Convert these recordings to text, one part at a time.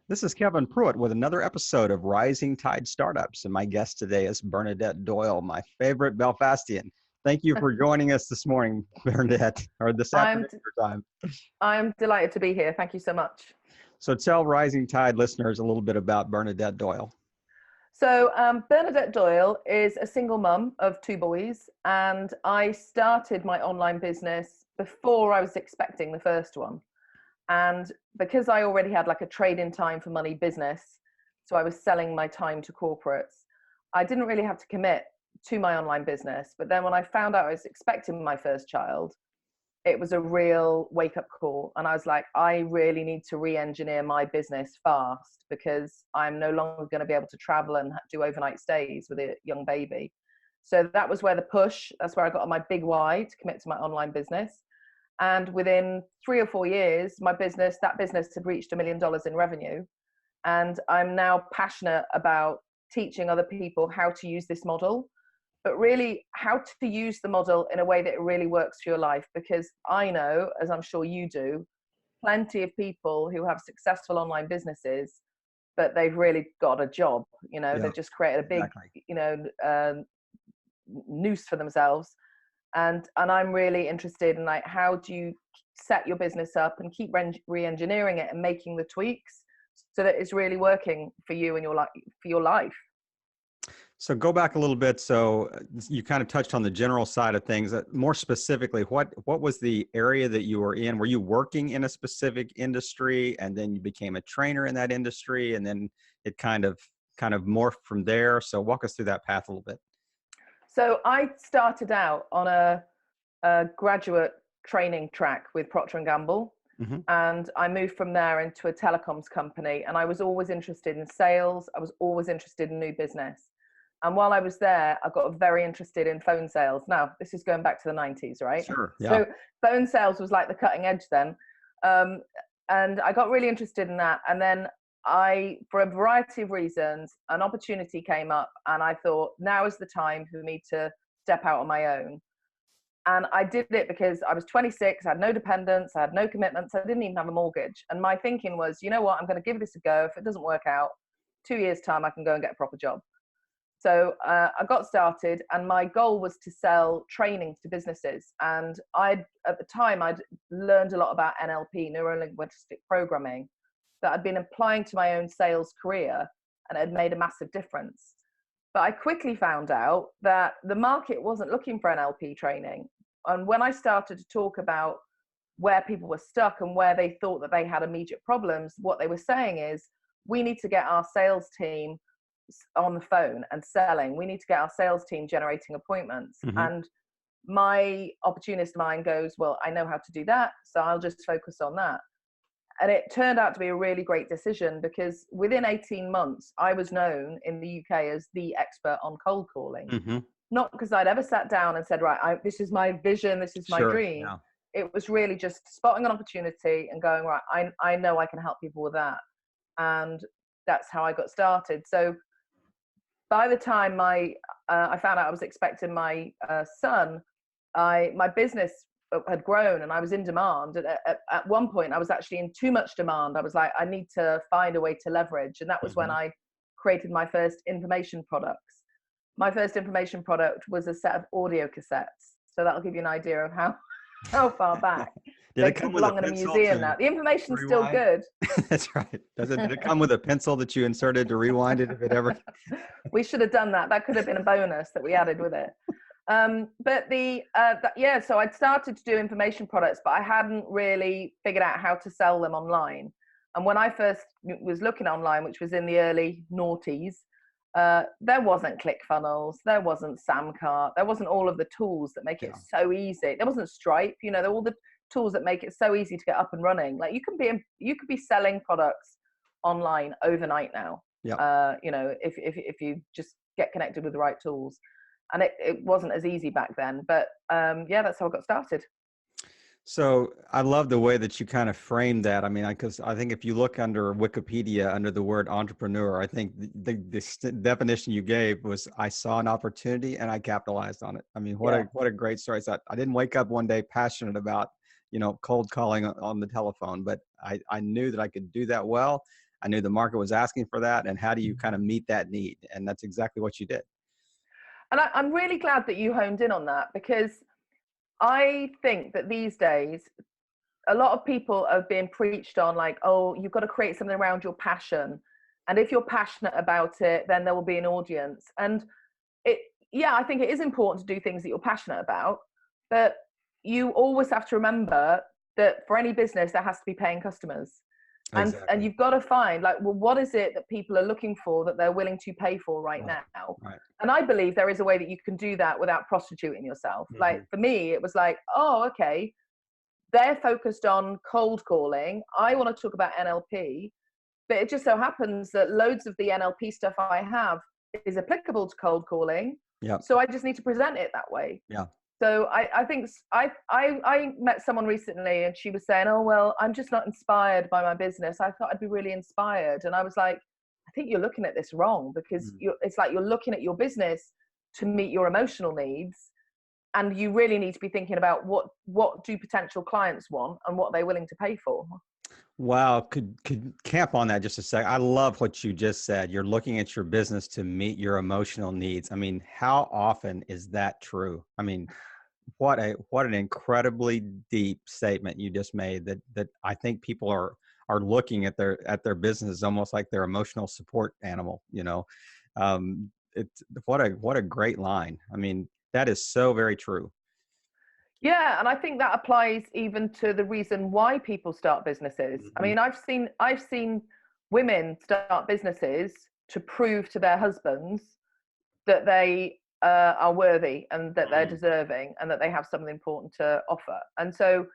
This is Kevin Pruitt with another episode of Rising Tide Startups, and my guest today is Bernadette Doyle, my favorite Belfastian. Thank you for joining us this morning, Bernadette, or this afternoon your time. I'm delighted to be here. Thank you so much. So tell Rising Tide listeners a little bit about Bernadette Doyle. So Bernadette Doyle is a single mum of two boys, and I started my online business before I was expecting the first one. And because I already had like a trade in time for money business, so I was selling my time to corporates, I didn't really have to commit to my online business. But then when I found out I was expecting my first child, it was a real wake up call. And I was like, I really need to re-engineer my business fast because I'm no longer going to be able to travel and do overnight stays with a young baby. So that was where that's where I got on my big why to commit to my online business. And within 3 or 4 years, that business had reached $1 million in revenue. And I'm now passionate about teaching other people how to use this model, but really how to use the model in a way that it really works for your life. Because I know, as I'm sure you do, plenty of people who have successful online businesses, but they've really got a job, they've just created a big, noose for themselves. And I'm really interested in like, how do you set your business up and keep re-engineering it and making the tweaks so that it's really working for you and your life. So go back a little bit. So you kind of touched on the general side of things. More specifically, what was the area that you were in? Were you working in a specific industry and then you became a trainer in that industry and then it kind of morphed from there? So walk us through that path a little bit. So I started out on a graduate training track with Procter & Gamble. Mm-hmm. And I moved from there into a telecoms company. And I was always interested in sales. I was always interested in new business. And while I was there, I got very interested in phone sales. Now, this is going back to the 90s, right? Sure. Yeah. So phone sales was like the cutting edge then. And I got really interested in that. And then for a variety of reasons, an opportunity came up and I thought, now is the time for me to step out on my own. And I did it because I was 26, I had no dependents, I had no commitments, I didn't even have a mortgage. And my thinking was, you know what, I'm going to give this a go. If it doesn't work out, 2 years' time, I can go and get a proper job. So I got started and my goal was to sell training to businesses. And at the time, I'd learned a lot about NLP, neuro-linguistic programming, that I'd been applying to my own sales career and it had made a massive difference. But I quickly found out that the market wasn't looking for NLP training. And when I started to talk about where people were stuck and where they thought that they had immediate problems, what they were saying is, we need to get our sales team on the phone and selling. We need to get our sales team generating appointments. Mm-hmm. And my opportunist mind goes, well, I know how to do that, so I'll just focus on that. And it turned out to be a really great decision because within 18 months, I was known in the UK as the expert on cold calling. Mm-hmm. Not because I'd ever sat down and said, right, this is my vision, this is my dream. Yeah. It was really just spotting an opportunity and going, right, I know I can help people with that. And that's how I got started. So by the time I found out I was expecting my son, my business had grown and I was in demand. And at one point I was actually in too much demand. I was like, I need to find a way to leverage. And that was when I created my first information products. My first information product was a set of audio cassettes. So that'll give you an idea of how far back. Did it come with a pencil? Museum now. The information's still good. That's right. Did it come with a pencil that you inserted to rewind it if it ever? We should have done that. That could have been a bonus that we added with it. So I'd started to do information products, but I hadn't really figured out how to sell them online. And when I first was looking online, which was in the early noughties, there wasn't ClickFunnels, there wasn't Samcart, there wasn't all of the tools that make it so easy. There wasn't Stripe, there were all the tools that make it so easy to get up and running. Like you could be selling products online overnight now. Yeah. If you just get connected with the right tools. And it wasn't as easy back then, but that's how I got started. So I love the way that you kind of framed that. I mean, because I think if you look under Wikipedia, under the word entrepreneur, I think the definition you gave was, I saw an opportunity and I capitalized on it. I mean, what a great story. So I didn't wake up one day passionate about, cold calling on the telephone, but I knew that I could do that well. I knew the market was asking for that. And how do you kind of meet that need? And that's exactly what you did. And I'm really glad that you honed in on that, because I think that these days, a lot of people are being preached on like, oh, you've got to create something around your passion. And if you're passionate about it, then there will be an audience. And yeah, I think it is important to do things that you're passionate about, but you always have to remember that for any business, there has to be paying customers. And Exactly. you've got to find like, well, what is it that people are looking for that they're willing to pay for right now? Right. And I believe there is a way that you can do that without prostituting yourself. Like Mhm. for me, it was like, oh, okay, they're focused on cold calling. I want to talk about NLP, but it just so happens that loads of the NLP stuff I have is applicable to cold calling. Yeah. So I just need to present it that way. Yeah. So I think I met someone recently and she was saying, oh, well, I'm just not inspired by my business. I thought I'd be really inspired. And I was like, I think you're looking at this wrong, because it's like you're looking at your business to meet your emotional needs. And you really need to be thinking about what do potential clients want and what they're willing to pay for. Wow. Could camp on that just a sec. I love what you just said. You're looking at your business to meet your emotional needs. I mean, how often is that true? I mean, what an incredibly deep statement you just made, that I think people are looking at their business almost like their emotional support animal, you know. It's what a great line. I mean, that is so very true. Yeah, and I think that applies even to the reason why people start businesses. I Mhm. mean, I've seen women start businesses to prove to their husbands that they are worthy and that they're Mhm. deserving and that they have something important to offer. And so,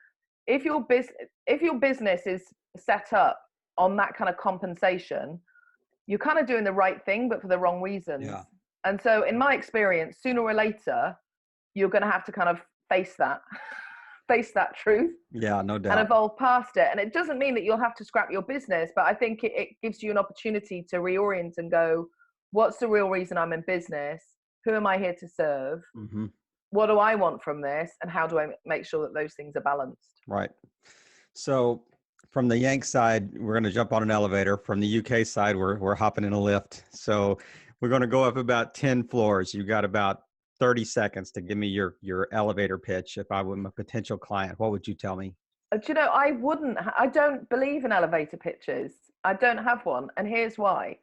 if your business is set up on that kind of compensation, you're kind of doing the right thing, but for the wrong reasons. Yeah. And so, in my experience, sooner or later, you're going to have to kind of face that, face that truth Yeah, no and doubt. evolve past it. And it doesn't mean that you'll have to scrap your business, but I think it gives you an opportunity to reorient and go, what's the real reason I'm in business? Who am I here to serve? Hmm. What do I want from this? And how do I make sure that those things are balanced? Right. So from the Yank side, we're going to jump on an elevator. From the UK side, we're hopping in a lift. So we're going to go up about 10 floors. You got about 30 seconds to give me your elevator pitch. If I were a potential client, what would you tell me? Do you know, I don't believe in elevator pitches. I don't have one. And here's why.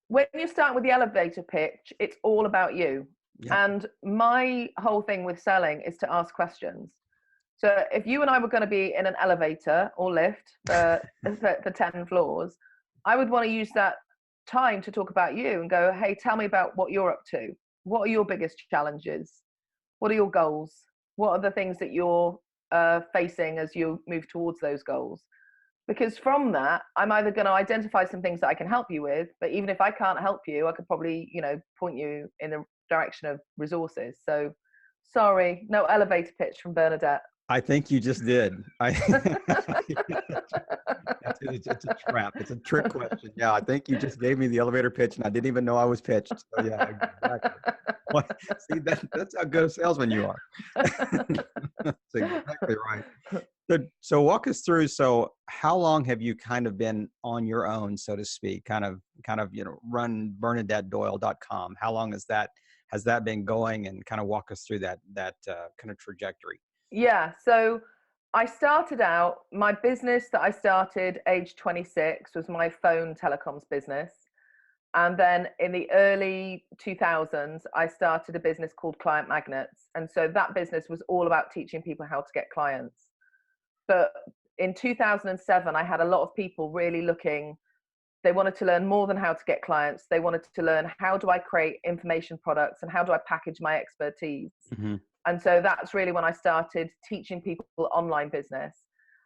When you start with the elevator pitch, it's all about you. Yep. And my whole thing with selling is to ask questions. So if you and I were going to be in an elevator or lift for 10 floors, I would want to use that time to talk about you and go, hey, tell me about what you're up to. What are your biggest challenges? What are your goals? What are the things that you're facing as you move towards those goals? Because from that, I'm either going to identify some things that I can help you with, but even if I can't help you, I could probably, point you in the direction of resources. So sorry, no elevator pitch from Bernadette. I think you just did. It's a trap. It's a trick question. Yeah, I think you just gave me the elevator pitch, and I didn't even know I was pitched. So yeah, exactly. What? See, that's how good a salesman you are. That's exactly right. So walk us through. So how long have you kind of been on your own, so to speak? Kind of run BernadetteDoyle.com. How long has that been going? And kind of walk us through that kind of trajectory. Yeah. So I started out, my business that I started age 26 was my phone telecoms business. And then in the early 2000s, I started a business called Client Magnets. And so that business was all about teaching people how to get clients. But in 2007, I had a lot of people really looking, they wanted to learn more than how to get clients. They wanted to learn, how do I create information products and how do I package my expertise? Hmm. And so that's really when I started teaching people online business.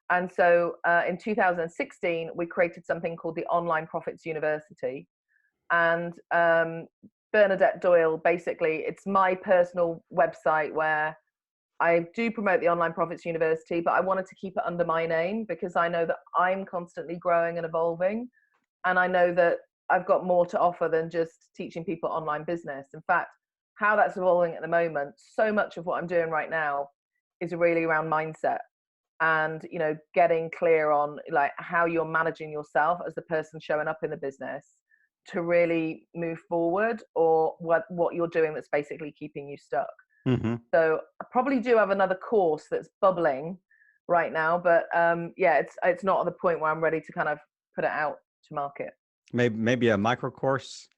And so in 2016, we created something called the Online Profits University. And Bernadette Doyle, basically, it's my personal website where I do promote the Online Profits University, but I wanted to keep it under my name because I know that I'm constantly growing and evolving. And I know that I've got more to offer than just teaching people online business. In fact, how that's evolving at the moment, so much of what I'm doing right now is really around mindset. and, you know, getting clear on like how you're managing yourself as the person showing up in the business to really move forward, or what you're doing that's basically keeping you stuck. Mm-hmm. So I probably do have another course that's bubbling right now, but yeah, it's not at the point where I'm ready to kind of put it out to market. Maybe a micro course.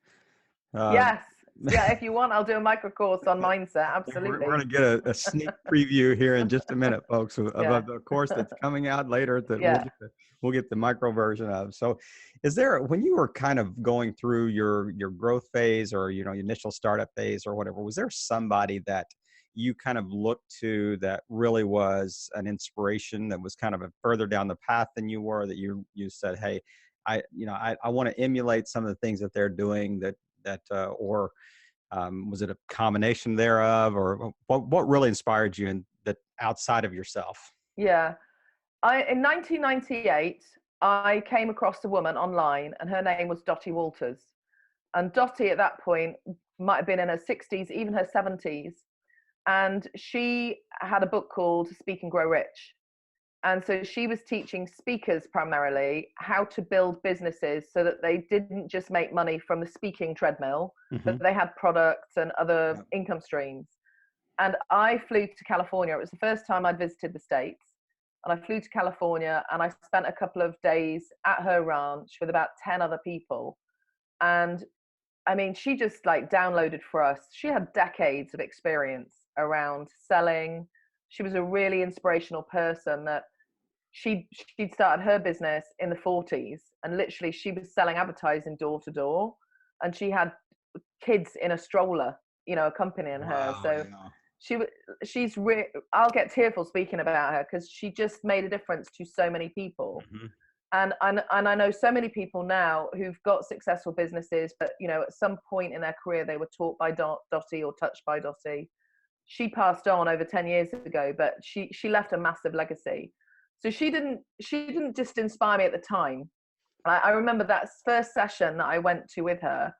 Uh, Yes. Yeah, if you want, I'll do a micro course on mindset. we're going Absolutely. to get a sneak preview here in just a minute, folks, of Yeah. a course that's coming out later that Yeah. we'll get the micro version of. So, is there, when you were kind of going through your growth phase, or your initial startup phase or whatever, was there somebody that you kind of looked to that really was an inspiration, that was kind of a further down the path than you were, that you said, hey, I want to emulate some of the things that they're doing, or was it a combination thereof, or what really inspired you in that outside of yourself? Yeah. In 1998, I came across a woman online, and her name was Dottie Walters. And Dottie at that point might have been in her 60s, even her 70s. And she had a book called Speak and Grow Rich. And so she was teaching speakers primarily how to build businesses so that they didn't just make money from the speaking treadmill, Mm-hmm. but they had products and other Yep. income streams. And I flew to California. It was the first time I'd visited the States. And I flew to California, and I spent a couple of days at her ranch with about 10 other people. And I mean, she just like downloaded for us. She had decades of experience around selling. She was a really inspirational person that she'd started her business in the 40s, and literally she was selling advertising door to door, and she had kids in a stroller, you know, accompanying her. Wow. So Yeah. she she's I'll get tearful speaking about her, because she just made a difference to so many people. Mm-hmm. And I know so many people now who've got successful businesses, but you know, at some point in their career they were taught by Dottie or touched by Dottie. She passed on over 10 years ago, but she left a massive legacy. So she didn't just inspire me at the time. I remember that first session that I went to with her,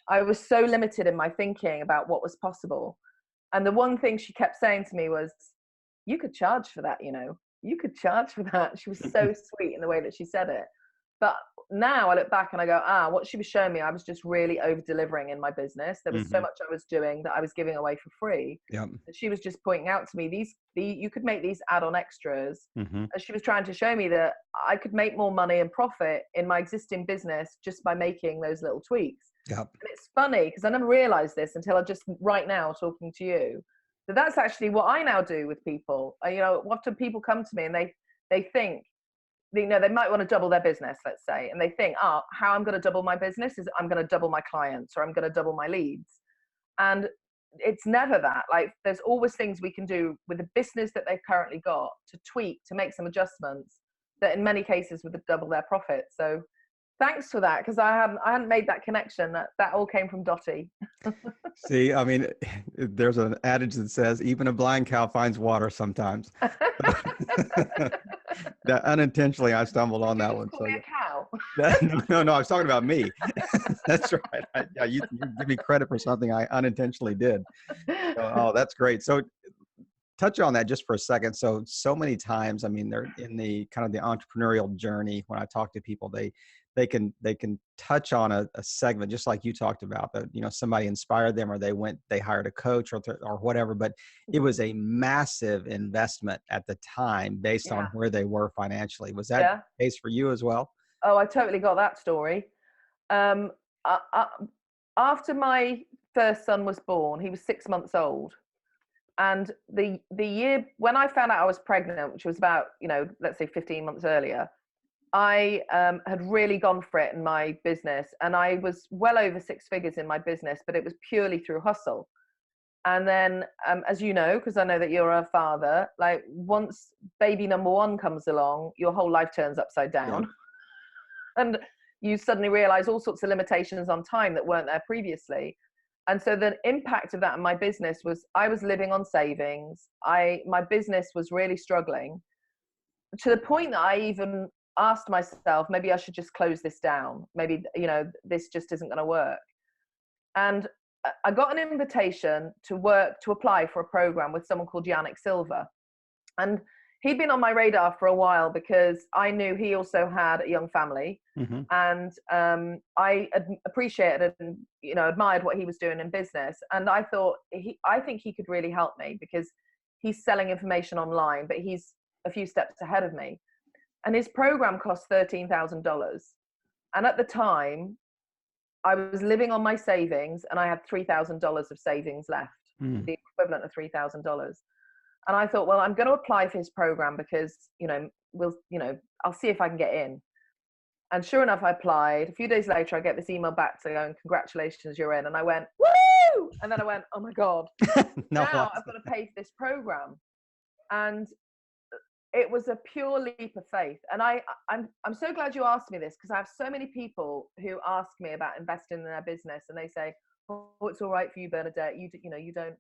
I was so limited in my thinking about what was possible. And the one thing she kept saying to me was, you could charge for that, you know, you could charge for that. She was so sweet in the way that she said it. But now I look back and I go, what she was showing me, I was just really over delivering in my business. There was so Mm-hmm. much I was doing that I was giving away for free. Yep. And she was just pointing out to me, you could make these add-on extras. Mm-hmm. And she was trying to show me that I could make more money and profit in my existing business just by making those little tweaks. Yep. And it's funny because I never realized this until I just right now talking to you. So that's actually what I now do with people. You know, often people come to me and they think, you know, they might want to double their business, let's say, and they think, how I'm going to double my business is I'm going to double my clients, or I'm going to double my leads. And it's never that. Like, there's always things we can do with the business that they've currently got to tweak, to make some adjustments that in many cases would double their profit. So thanks for that, because I hadn't made that connection. That all came from Dottie. See, I mean, there's an adage that says even a blind cow finds water sometimes. That unintentionally I stumbled on Did you that just one. call So me a cow? no, I was talking about me. That's right. Yeah, you give me credit for something I unintentionally did. Oh, that's great. So touch on that just for a second. So many times, I mean, they're in the kind of the entrepreneurial journey. When I talk to people, they can touch on a segment, just like you talked about, that, you know, somebody inspired them, or they hired a coach, or whatever, but it was a massive investment at the time based on Yeah. where they were financially. Was that Yeah. the case for you as well? Oh, I totally got that story. Um, After my first son was born, he was 6 months old. And the year when I found out I was pregnant, which was about, you know, let's say 15 months earlier, I had really gone for it in my business. And I was well over six figures in my business, but it was purely through hustle. And then, as you know, because I know that you're a father, like once baby number one comes along, your whole life turns upside Yeah. down. And you suddenly realize all sorts of limitations on time that weren't there previously. And so the impact of that in my business was I was living on savings. My business was really struggling, to the point that I even asked myself, maybe I should just close this down. Maybe, you know, this just isn't going to work. And I got an invitation to apply for a program with someone called Yannick Silver. And he'd been on my radar for a while because I knew he also had a young family, Mm-hmm. and I appreciated and admired what he was doing in business. And I thought I think he could really help me because he's selling information online, but he's a few steps ahead of me. And his program cost $13,000. And at the time, I was living on my savings, and I had $3,000 of savings left, Mm. the equivalent of $3,000. And I thought, well, I'm going to apply for his program because, I'll see if I can get in. And sure enough, I applied. A few days later, I get this email back saying, congratulations, you're in. And I went, woo! And then I went, oh my God, No, now I've got to pay for this program. And it was a pure leap of faith. And I'm so glad you asked me this, because I have so many people who ask me about investing in their business, and they say, oh, it's all right for you, Bernadette. You don't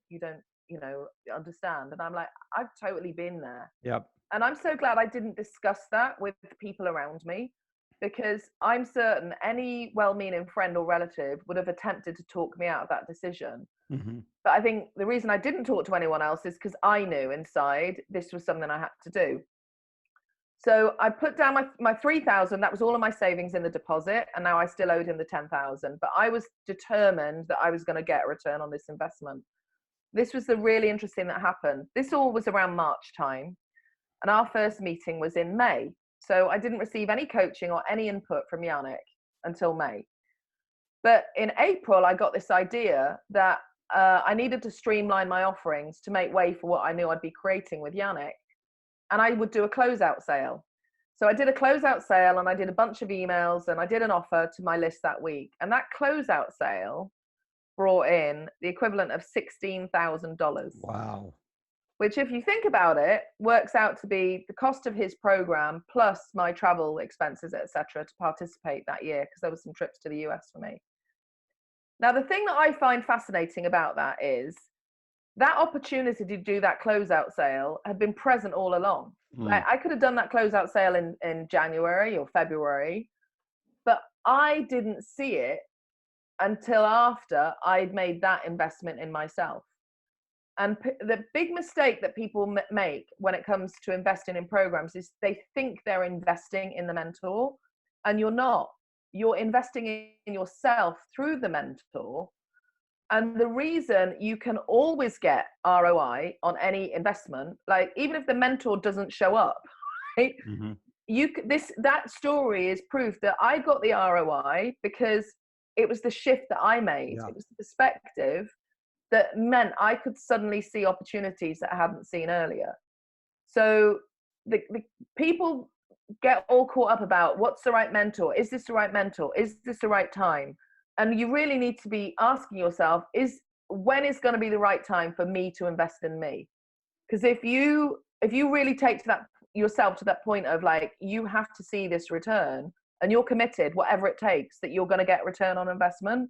understand. And I'm like, I've totally been there. yep. And I'm so glad I didn't discuss that with the people around me, because I'm certain any well-meaning friend or relative would have attempted to talk me out of that decision. Mm-hmm. But I think the reason I didn't talk to anyone else is because I knew inside this was something I had to do. So I put down my 3,000. That was all of my savings in the deposit, and now I still owed him the 10,000. But I was determined that I was going to get a return on this investment. This was the really interesting that happened. This all was around March time, and our first meeting was in May. So I didn't receive any coaching or any input from Yannick until May. But in April, I got this idea that I needed to streamline my offerings to make way for what I knew I'd be creating with Yannick. And I would do a closeout sale. So I did a closeout sale, and I did a bunch of emails, and I did an offer to my list that week. And that closeout sale brought in the equivalent of $16,000. Wow. Which, if you think about it, works out to be the cost of his program plus my travel expenses, etc., to participate that year, because there was some trips to the US for me. Now, the thing that I find fascinating about that is that opportunity to do that closeout sale had been present all along. Like, I could have done that closeout sale in January or February, but I didn't see it until after I'd made that investment in myself. And the big mistake that people make when it comes to investing in programs is they think they're investing in the mentor, and you're not. You're investing in yourself through the mentor. And the reason you can always get ROI on any investment, like even if the mentor doesn't show up, right? Mm-hmm. That story is proof that I got the ROI because it was the shift that I made. Yeah. It was the perspective that meant I could suddenly see opportunities that I hadn't seen earlier. So the people get all caught up about what's the right mentor? Is this the right mentor? Is this the right time? And you really need to be asking yourself, when is going to be the right time for me to invest in me? Because if you really take yourself to that point of like, you have to see this return and you're committed, whatever it takes, that you're going to get return on investment,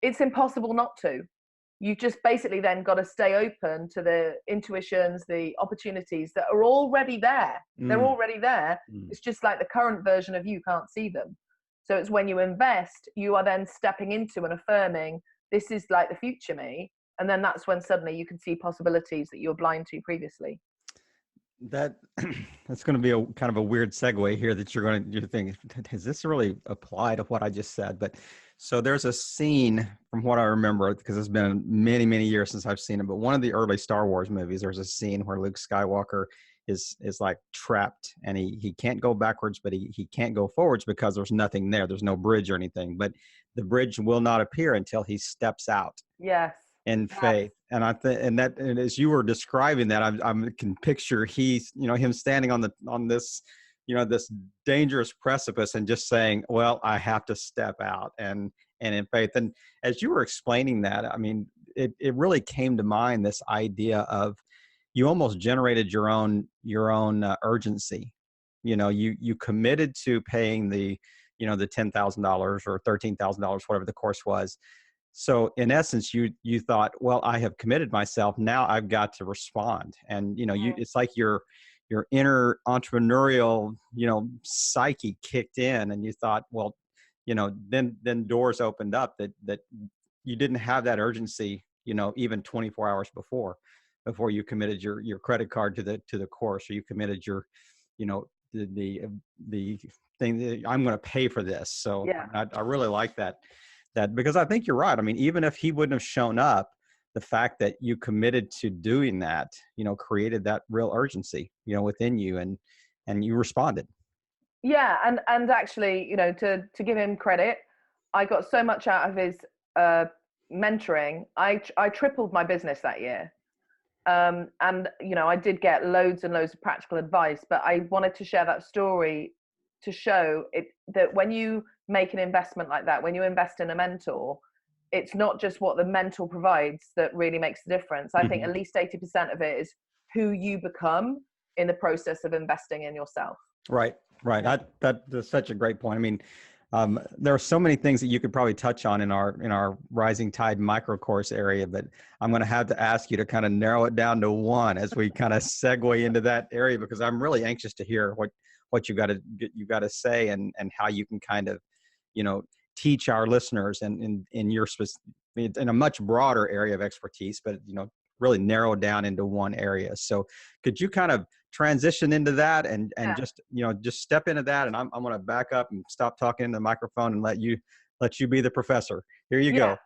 it's impossible not to. You just basically then got to stay open to the intuitions, the opportunities that are already there. They're already there. It's just like the current version of you can't see them. So it's when you invest, you are then stepping into and affirming, this is like the future me. And then that's when suddenly you can see possibilities that you were blind to previously. That's going to be a kind of a weird segue here that you're thinking, does this really apply to what I just said? But so there's a scene from what I remember, because it's been many, many years since I've seen it, but one of the early Star Wars movies, there's a scene where Luke Skywalker is like trapped, and he can't go backwards, but he can't go forwards because there's nothing there. There's no bridge or anything, but the bridge will not appear until he steps out. Yes. In faith. And I think, and as you were describing that, I can picture him standing on this, this dangerous precipice and just saying, well, I have to step out and in faith. And as you were explaining that, I mean, it really came to mind, this idea of, you almost generated your own urgency. You committed to paying the $10,000 or $13,000, whatever the course was. So in essence, you thought, well, I have committed myself. Now I've got to respond. And, it's like your inner entrepreneurial, psyche kicked in, and you thought, well, then doors opened up that you didn't have that urgency, even 24 hours before. before you committed your credit card to the course, or you committed your, you know, the thing that I'm going to pay for this. So Yeah. I really like that because I think you're right. I mean, even if he wouldn't have shown up, the fact that you committed to doing that, you know, created that real urgency, you know, within you, and you responded. Yeah, and actually, you know, to give him credit, I got so much out of his mentoring. I tripled my business that year. And you know, I did get loads and loads of practical advice, but I wanted to share that story to show it that when you make an investment like that, when you invest in a mentor, it's not just what the mentor provides that really makes the difference. I think Mhm. at least 80% of it is who you become in the process of investing in yourself. Right, right. Yeah. That's such a great point. I mean, there are so many things that you could probably touch on in our Rising Tide micro course area, but I'm going to have to ask you to kind of narrow it down to one as we kind of segue into that area, because I'm really anxious to hear what you got to say, and how you can kind of, you know, teach our listeners and in your in a much broader area of expertise, but, you know, really narrow down into one area. So could you kind of transition into that and Yeah. just, you know, just step into that, and I'm going to back up and stop talking into the microphone and let you be the professor. Here you Yeah. go.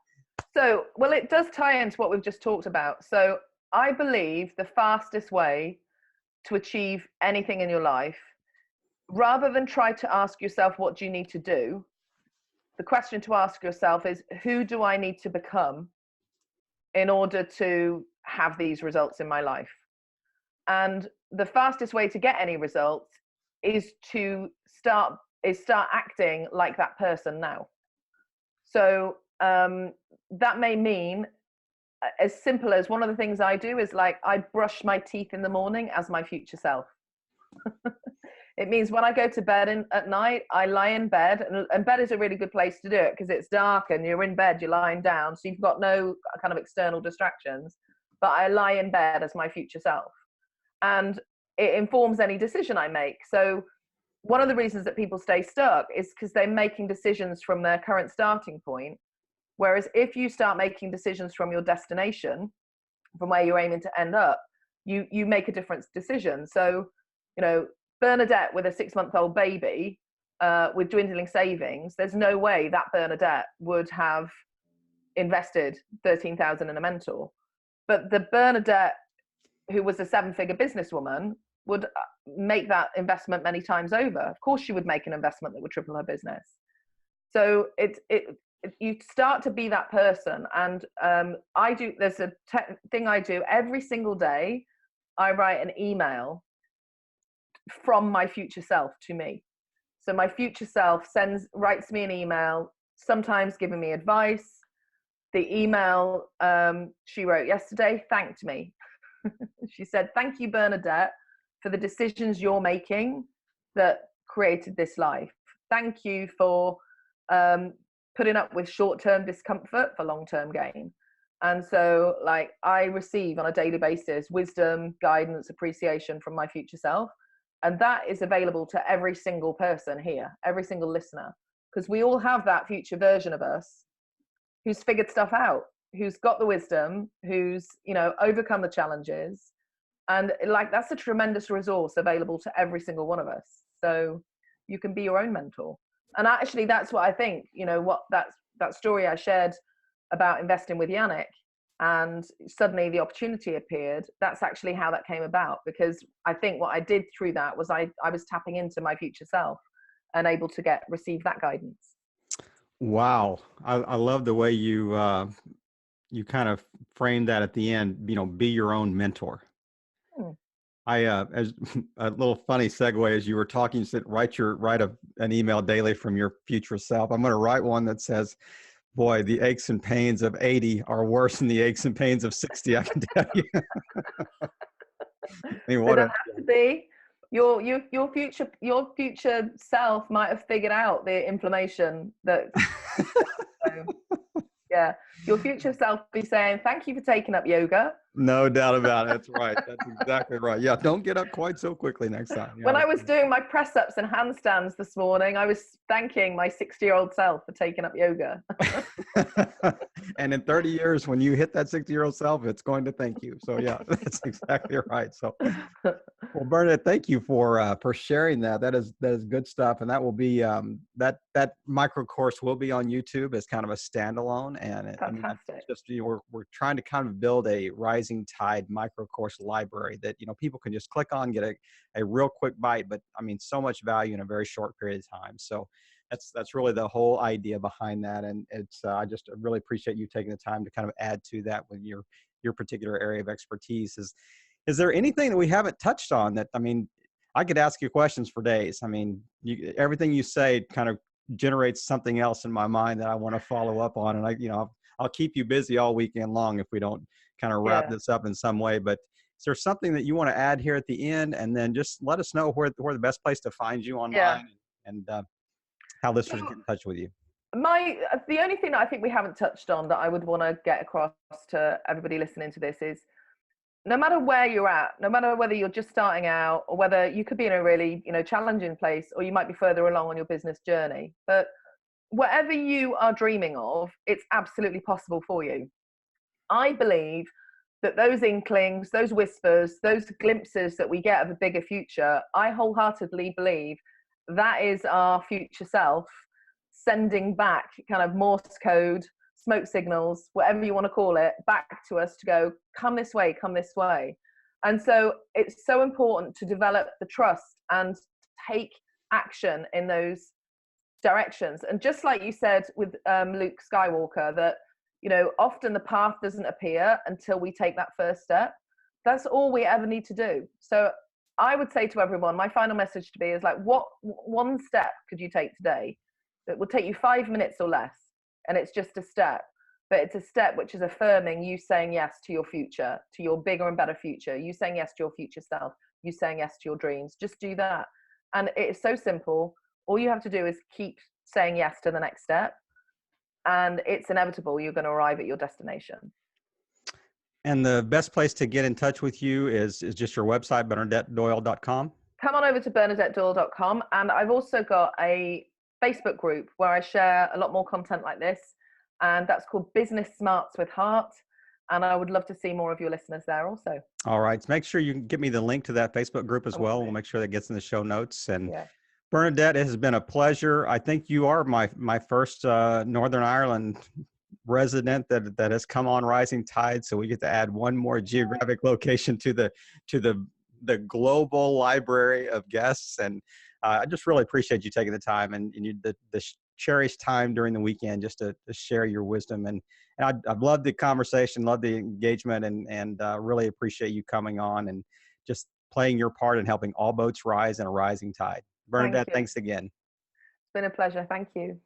So, well, it does tie into what we've just talked about. So, I believe the fastest way to achieve anything in your life, rather than try to ask yourself, what do you need to do? The question to ask yourself is, who do I need to become in order to have these results in my life? And the fastest way to get any results is to start acting like that person now. So that may mean as simple as, one of the things I do is, like, I brush my teeth in the morning as my future self. It means when I go to bed at night, I lie in bed, and bed is a really good place to do it because it's dark and you're in bed, you're lying down, so you've got no kind of external distractions. But I lie in bed as my future self, and it informs any decision I make. So one of the reasons that people stay stuck is because they're making decisions from their current starting point. Whereas if you start making decisions from your destination, from where you're aiming to end up, you make a different decision. So, you know, Bernadette with a 6-month-old baby, with dwindling savings, there's no way that Bernadette would have invested 13,000 in a mentor. But the Bernadette who was a 7-figure businesswoman would make that investment many times over. Of course, she would make an investment that would triple her business. So you start to be that person. And there's a thing I do every single day. I write an email from my future self to me. So my future self writes me an email, sometimes giving me advice. The email she wrote yesterday thanked me. She said, "Thank you, Bernadette, for the decisions you're making that created this life. Thank you for putting up with short-term discomfort for long-term gain." And so, like, I receive on a daily basis wisdom, guidance, appreciation from my future self. And that is available to every single person here, every single listener, because we all have that future version of us who's figured stuff out, who's got the wisdom, who's, you know, overcome the challenges. And, like, that's a tremendous resource available to every single one of us. So you can be your own mentor. And actually, that's what I think, you know, what that story I shared about investing with Yannick, and suddenly the opportunity appeared. That's actually how that came about, because I think what I did through that was I was tapping into my future self and able to receive that guidance. Wow, I love the way you kind of framed that at the end. You know, be your own mentor. Hmm. As a little funny segue, as you were talking, you said write an email daily from your future self. I'm going to write one that says, "Boy, the aches and pains of 80 are worse than the aches and pains of 60." I can tell you. I mean, They what don't a have to be. Your future self might have figured out the inflammation that. So, yeah, your future self be saying, "Thank you for taking up yoga." no doubt about it. That's right. That's exactly right. Yeah, don't get up quite so quickly next time. Yeah, When I was doing my press ups and handstands this morning, I was thanking my 60-year-old self for taking up yoga. And in 30 years, when you hit that 60-year-old self, it's going to thank you. So yeah, that's exactly right. So, well, Bernadette, thank you for sharing that. That is good stuff, and that will be that micro course will be on YouTube as kind of a standalone. And I mean, that's Fantastic. just we're trying to kind of build a rising tide micro course library that people can just click on, get a real quick bite, but I mean, so much value in a very short period of time. So that's really the whole idea behind that, and it's I just really appreciate you taking the time to kind of add to that with your particular area of expertise. Is there anything that we haven't touched on that, I mean, I could ask you questions for days. I mean, everything you say kind of generates something else in my mind that I want to follow up on. And I'll keep you busy all weekend long if we don't kind of wrap Yeah. this up in some way. But is there something that you want to add here at the end? And then just let us know where the best place to find you Yeah. online and how listeners So get in touch with you. the only thing that I think we haven't touched on that I would want to get across to everybody listening to this is, no matter where you're at, no matter whether you're just starting out or whether you could be in a really, challenging place, or you might be further along on your business journey, but whatever you are dreaming of, it's absolutely possible for you. I believe that those inklings, those whispers, those glimpses that we get of a bigger future, I wholeheartedly believe that is our future self sending back kind of Morse code, smoke signals, whatever you want to call it, back to us to go, come this way, come this way. And so it's so important to develop the trust and take action in those directions. And just like you said with Luke Skywalker, that often the path doesn't appear until we take that first step. That's all we ever need to do. So I would say to everyone, my final message to be is like, what one step could you take today that will take you 5 minutes or less? And it's just a step, but it's a step which is affirming you saying yes to your future, to your bigger and better future, you saying yes to your future self, you saying yes to your dreams. Just do that. And it is so simple. All you have to do is keep saying yes to the next step, and it's inevitable. You're going to arrive at your destination. And the best place to get in touch with you is just your website, BernadetteDoyle.com. Come on over to BernadetteDoyle.com. And I've also got a Facebook group where I share a lot more content like this. And that's called Business Smarts with Heart. And I would love to see more of your listeners there also. All right. So make sure you give me the link to that Facebook group as well. We'll make sure that gets in the show notes. And yeah. Bernadette, it has been a pleasure. I think you are my first Northern Ireland resident that has come on Rising Tide. So we get to add one more geographic location to the global library of guests. And I just really appreciate you taking the time and the cherished time during the weekend just to share your wisdom. And I've loved the conversation, loved the engagement, and really appreciate you coming on and just playing your part in helping all boats rise in a rising tide. Bernadette, thanks again. It's been a pleasure. Thank you.